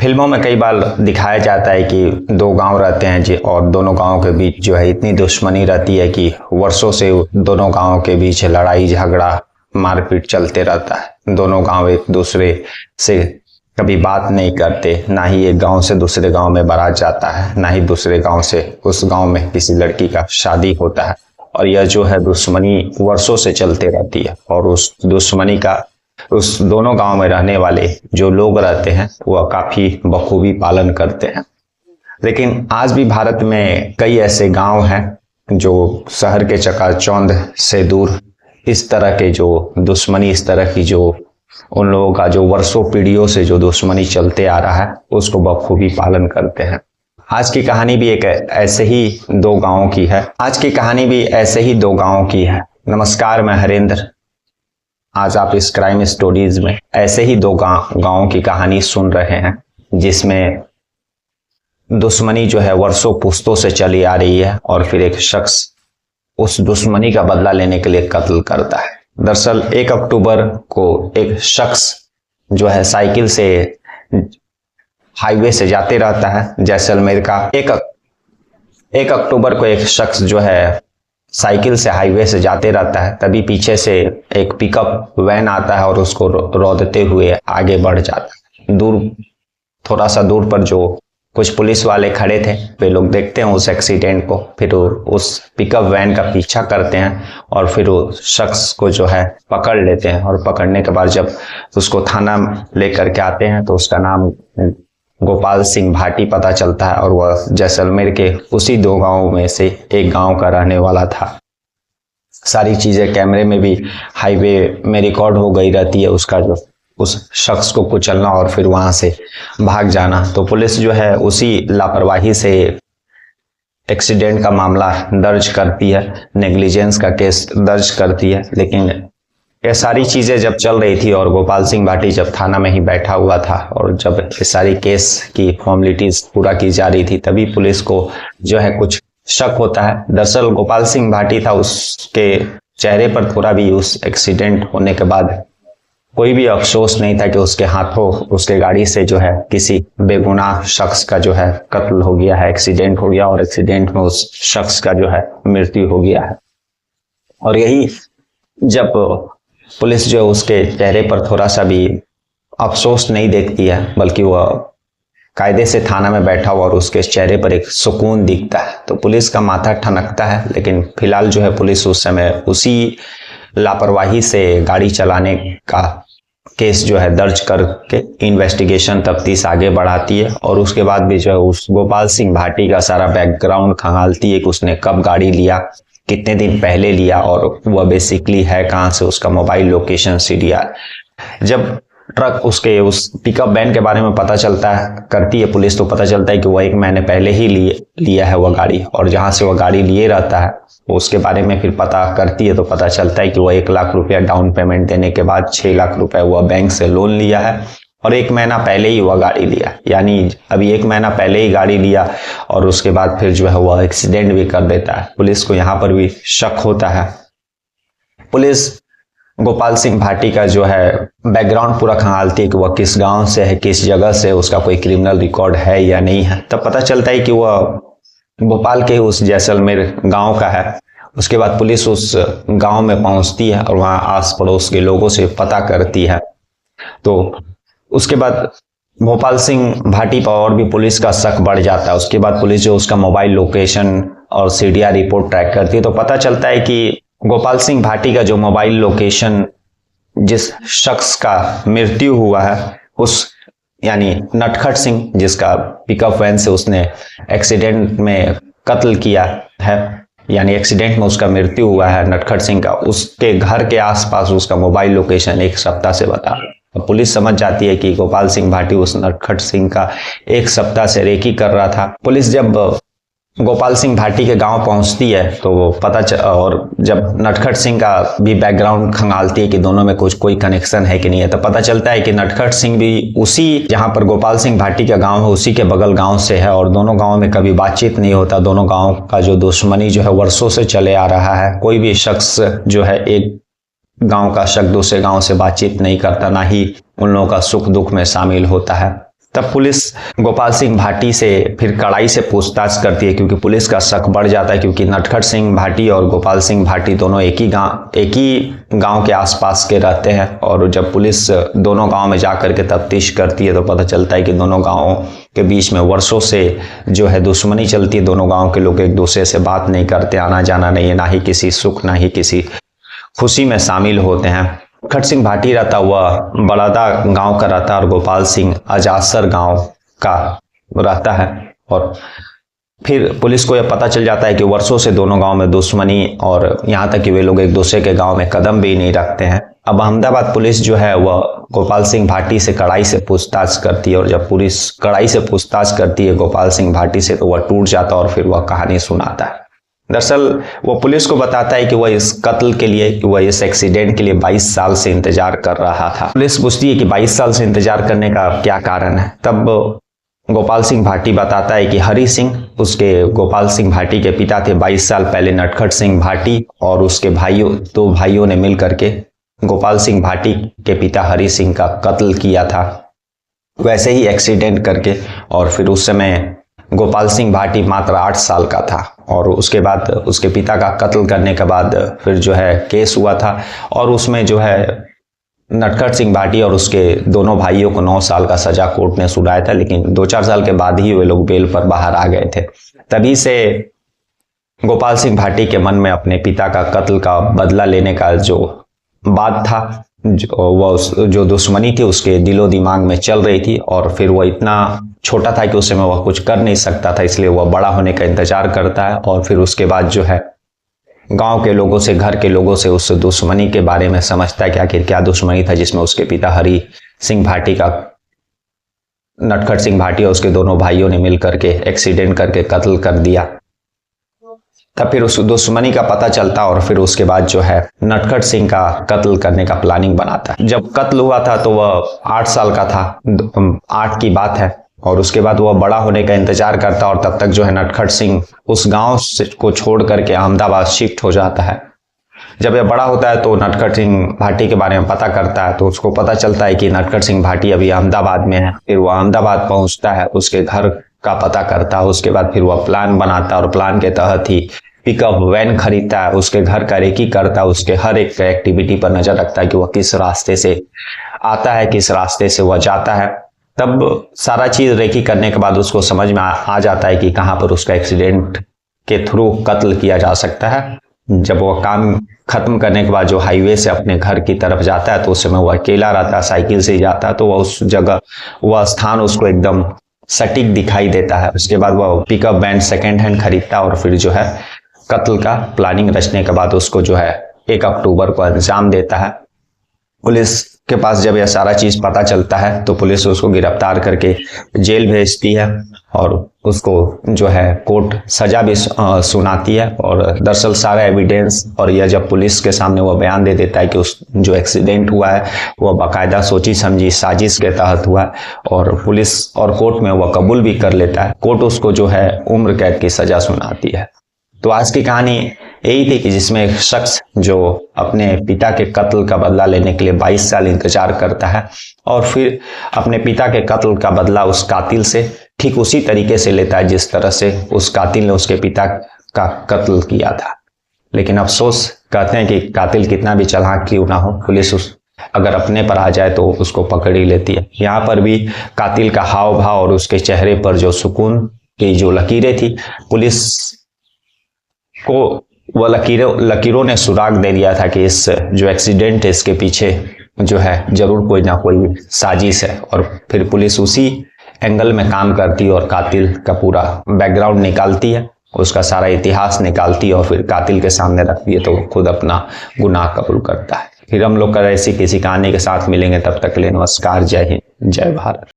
फिल्मों में कई बार दिखाया जाता है कि दो गांव रहते हैं जी, और दोनों गांवों के बीच जो है इतनी दुश्मनी रहती है कि वर्षों से दोनों गांवों के बीच लड़ाई झगड़ा मारपीट चलते रहता है। दोनों गांव एक दूसरे से कभी बात नहीं करते, ना ही एक गांव से दूसरे गांव में बारात जाता है, ना ही दूसरे गांव से उस गांव में किसी लड़की का शादी होता है। और यह जो है दुश्मनी वर्षों से चलते रहती है, और उस दुश्मनी का उस दोनों गांव में रहने वाले जो लोग रहते हैं वह काफी बखूबी पालन करते हैं। लेकिन आज भी भारत में कई ऐसे गांव हैं जो शहर के चकाचौंध से दूर इस तरह के जो दुश्मनी, इस तरह की जो उन लोगों का जो वर्षों पीढ़ियों से जो दुश्मनी चलते आ रहा है उसको बखूबी पालन करते हैं। आज की कहानी भी एक ऐसे ही दो गांवों की है। नमस्कार, मैं हरेंद्र। आज आप इस क्राइम स्टोरीज में ऐसे ही दो गांवों की कहानी सुन रहे हैं जिसमें दुश्मनी जो है वर्षों पुश्तों से चली आ रही है, और फिर एक शख्स उस दुश्मनी का बदला लेने के लिए कत्ल करता है। दरअसल 1 अक्टूबर को एक शख्स जो है साइकिल से हाईवे से जाते रहता है जैसलमेर का। 1 अक्टूबर को एक शख्स जो है साइकिल से हाईवे से जाते रहता है, तभी पीछे से एक पिकअप वैन आता है और उसको रौंदते हुए आगे बढ़ जाता है। थोड़ा सा दूर पर जो कुछ पुलिस वाले खड़े थे वे लोग देखते हैं उस एक्सीडेंट को, फिर उस पिकअप वैन का पीछा करते हैं और फिर उस शख्स को जो है पकड़ लेते हैं। और पकड़ने के बाद जब उसको थाना लेकर के आते हैं तो उसका नाम गोपाल सिंह भाटी पता चलता है, और वह जैसलमेर के उसी दो गांवों में से एक गांव का रहने वाला था। सारी चीजें कैमरे में भी हाईवे में रिकॉर्ड हो गई रहती है, उसका जो उस शख्स को कुचलना और फिर वहां से भाग जाना। तो पुलिस जो है उसी लापरवाही से एक्सीडेंट का मामला दर्ज करती है, नेग्लिजेंस का केस दर्ज करती है। लेकिन ये सारी चीजें जब चल रही थी और गोपाल सिंह भाटी जब थाना में ही बैठा हुआ था और जब ये सारी केस की फॉर्मेलिटीज पूरा की जा रही थी, तभी पुलिस को जो है कुछ शक होता है। दरअसल गोपाल सिंह भाटी था, उसके चेहरे पर थोड़ा भी उस एक्सीडेंट होने के बाद कोई भी अफसोस नहीं था कि उसके हाथों उसके गाड़ी से जो है किसी बेगुनाह शख्स का जो है कत्ल हो गया है, एक्सीडेंट हो गया, और एक्सीडेंट में उस शख्स का जो है मृत्यु हो गया है। और यही जब पुलिस जो उसके चेहरे पर थोड़ा सा भी अफसोस नहीं देखती है, बल्कि वह कायदे से थाना में बैठा हुआ और उसके चेहरे पर एक सुकून दिखता है, तो पुलिस का माथा ठनकता है। लेकिन फिलहाल जो है पुलिस उस समय उसी लापरवाही से गाड़ी चलाने का केस जो है दर्ज करके इन्वेस्टिगेशन तफ्तीश आगे बढ़ाती है, और उसके बाद भी जो है उस गोपाल सिंह भाटी का सारा बैकग्राउंड खंगालती है कि उसने कब गाड़ी लिया, कितने दिन पहले लिया, और वह बेसिकली है कहाँ से, उसका मोबाइल लोकेशन सीडीआर। जब ट्रक उसके उस पिकअप वैन के बारे में पता चलता है करती है पुलिस, तो पता चलता है कि वह 1 महीने पहले ही लिया है वह गाड़ी, और जहां से वह गाड़ी लिए रहता है उसके बारे में फिर पता करती है तो पता चलता है कि वह 1 लाख रुपया डाउन पेमेंट देने के बाद 6 लाख रुपया वह बैंक से लोन लिया है, और 1 महीना पहले ही वह गाड़ी लिया। यानी अभी 1 महीना पहले ही गाड़ी लिया और उसके बाद फिर जो है वह एक्सीडेंट भी कर देता है। पुलिस को यहाँ पर भी शक होता है। पुलिस गोपाल सिंह भाटी का जो है बैकग्राउंड पूरा खंगालती है कि वह किस गांव से है, किस जगह से, उसका कोई क्रिमिनल रिकॉर्ड है या नहीं है। तब पता चलता है कि वह भोपाल के उस जैसलमेर गांव का है। उसके बाद पुलिस उस गांव में पहुंचती है और वहां आस पड़ोस के लोगों से पता करती है। तो उसके बाद भोपाल सिंह भाटी पर और भी पुलिस का शक बढ़ जाता है। उसके बाद पुलिस जो उसका मोबाइल लोकेशन और सीडीआर रिपोर्ट ट्रैक करती है तो पता चलता है कि गोपाल सिंह भाटी का जो मोबाइल लोकेशन जिस शख्स का मृत्यु हुआ है, उस यानी नटखट सिंह जिसका पिकअप वैन से उसने एक्सीडेंट में कत्ल किया है, यानी एक्सीडेंट में उसका मृत्यु हुआ है नटखट सिंह का, उसके घर के आसपास उसका मोबाइल लोकेशन 1 सप्ताह से बता। तो पुलिस समझ जाती है कि गोपाल सिंह भाटी उस नटखट सिंह का 1 सप्ताह से रेकी कर रहा था। पुलिस जब गोपाल सिंह भाटी के गांव पहुंचती है तो वो और जब नटखट सिंह का भी बैकग्राउंड खंगालती है कि दोनों में कोई कनेक्शन है कि नहीं है, तो पता चलता है कि नटखट सिंह भी उसी जहां पर गोपाल सिंह भाटी का गांव है उसी के बगल गांव से है, और दोनों गांव में कभी बातचीत नहीं होता। दोनों गांव का जो दुश्मनी जो है वर्षों से चले आ रहा है। कोई भी शख्स जो है एक गांव का शख्स दूसरे गांव से बातचीत नहीं करता, ना ही उन लोगों का सुख दुख में शामिल होता है। तब पुलिस गोपाल सिंह भाटी से फिर कड़ाई से पूछताछ करती है, क्योंकि पुलिस का शक बढ़ जाता है, क्योंकि नटखट सिंह भाटी और गोपाल सिंह भाटी दोनों एक ही गांव के आसपास के रहते हैं। और जब पुलिस दोनों गांव में जाकर के तफ्तीश करती है तो पता चलता है कि दोनों गांवों के बीच में वर्षों से जो है दुश्मनी चलती है। दोनों गाँव के लोग एक दूसरे से बात नहीं करते, आना जाना नहीं है, ना ही किसी सुख ना ही किसी खुशी में शामिल होते हैं। नटखट सिंह भाटी रहता हुआ बड़ौदा गांव का रहता है और गोपाल सिंह अजासर गांव का रहता है। और फिर पुलिस को यह पता चल जाता है कि वर्षों से दोनों गांव में दुश्मनी, और यहाँ तक कि वे लोग एक दूसरे के गांव में कदम भी नहीं रखते हैं। अब अहमदाबाद पुलिस जो है वह गोपाल सिंह भाटी से कड़ाई से पूछताछ करती है, और जब पुलिस कड़ाई से पूछताछ करती है गोपाल सिंह भाटी से तो वह टूट जाता है और फिर वह कहानी सुनाता है। दरअसल वो पुलिस को बताता है कि वह इस कत्ल के लिए, कि वह इस एक्सीडेंट के लिए 22 साल से इंतजार कर रहा था। पुलिस पूछती है कि 22 साल से इंतजार करने का क्या कारण है। तब गोपाल सिंह भाटी बताता है कि हरि सिंह, उसके गोपाल सिंह भाटी के पिता थे, 22 साल पहले नटखट सिंह भाटी और उसके दो भाइयों ने मिल करके गोपाल सिंह भाटी के पिता हरि सिंह का कत्ल किया था, वैसे ही एक्सीडेंट करके। और फिर उस समय गोपाल सिंह भाटी मात्र 8 साल का था, और उसके बाद उसके पिता का कत्ल करने के बाद फिर जो है केस हुआ था, और उसमें जो है नटखट सिंह भाटी और उसके दोनों भाइयों को 9 साल का सजा कोर्ट ने सुनाया था, लेकिन 2-4 साल के बाद ही वे लोग बेल पर बाहर आ गए थे। तभी से गोपाल सिंह भाटी के मन में अपने पिता का कत्ल का बदला लेने का जो बात था, जो दुश्मनी थी उसके दिलो दिमाग में चल रही थी। और फिर वह इतना छोटा था कि उस समय वह कुछ कर नहीं सकता था, इसलिए वह बड़ा होने का इंतजार करता है। और फिर उसके बाद जो है गांव के लोगों से, घर के लोगों से उस दुश्मनी के बारे में समझता है कि आखिर क्या दुश्मनी था जिसमें उसके पिता हरि सिंह भाटी का नटखट सिंह भाटी और उसके दोनों भाइयों ने मिल करके एक्सीडेंट करके कत्ल कर दिया। तब फिर उस दुश्मनी का पता चलता, और फिर उसके बाद जो है नटखट सिंह का कत्ल करने का प्लानिंग बनाता है। जब कत्ल हुआ था तो वह 8 साल का था, 8 की बात है, और उसके बाद वह बड़ा होने का इंतजार करता, और तब तक जो है नटखट सिंह उस गांव को छोड़ करके अहमदाबाद शिफ्ट हो जाता है। जब यह बड़ा होता है तो नटखट सिंह भाटी के बारे में पता करता है, तो उसको पता चलता है कि नटखट सिंह भाटी अभी अहमदाबाद में है। फिर वह अहमदाबाद पहुंचता है, उसके घर का पता करता है, उसके बाद फिर वह प्लान बनाता है, और प्लान के तहत ही पिकअप वैन खरीदता है, उसके घर का रेकी करता है, उसके हर एक एक्टिविटी पर नजर रखता है कि वह किस रास्ते से आता है, किस रास्ते से वह जाता है। तब सारा चीज रेकी करने के बाद उसको समझ में आ जाता है कि कहाँ पर उसका एक्सीडेंट के थ्रू कत्ल किया जा सकता है। जब वह काम खत्म करने के बाद जो हाईवे से अपने घर की तरफ जाता है तो उस समय वह अकेला रहता है, साइकिल से ही जाता है, तो वह उस जगह, वह स्थान उसको एकदम सटीक दिखाई देता है। उसके बाद वह पिकअप वैन सेकेंड हैंड खरीदता है, और फिर जो है कत्ल का प्लानिंग रचने के बाद उसको जो है 1 अक्टूबर को अंजाम देता है। पुलिस के पास जब यह सारा चीज पता चलता है तो पुलिस उसको गिरफ्तार करके जेल भेजती है, और उसको जो है कोर्ट सजा भी सुनाती है। और दरअसल सारा एविडेंस, और यह जब पुलिस के सामने वह बयान दे देता है कि उस जो एक्सीडेंट हुआ है वह बाकायदा सोची समझी साजिश के तहत हुआ है, और पुलिस और कोर्ट में वह कबूल भी कर लेता है। कोर्ट उसको जो है उम्र कैद की सजा सुनाती है। तो आज की कहानी यही थी कि जिसमें एक शख्स जो अपने पिता के कत्ल का बदला लेने के लिए 22 साल इंतजार करता है, और फिर अपने पिता के कत्ल का बदला उस कातिल से ठीक उसी तरीके से लेता है जिस तरह से उस कातिल ने उसके पिता का कत्ल किया था। लेकिन अफसोस, कहते हैं कि कातिल कितना भी चालाक क्यों ना हो, पुलिस अगर अपने पर आ जाए तो उसको पकड़ ही लेती है। यहाँ पर भी कातिल का हाव भाव और उसके चेहरे पर जो सुकून की जो लकीरें थी, पुलिस को वह लकीरों ने सुराग दे दिया था कि इस जो एक्सीडेंट है इसके पीछे जो है जरूर कोई ना कोई साजिश है। और फिर पुलिस उसी एंगल में काम करती है और कातिल का पूरा बैकग्राउंड निकालती है, उसका सारा इतिहास निकालती है, और फिर कातिल के सामने रखती है तो खुद अपना गुनाह कबूल करता है। फिर हम लोग ऐसी किसी कहानी के साथ मिलेंगे, तब तक के लिए नमस्कार, जय हिंद, जय भारत।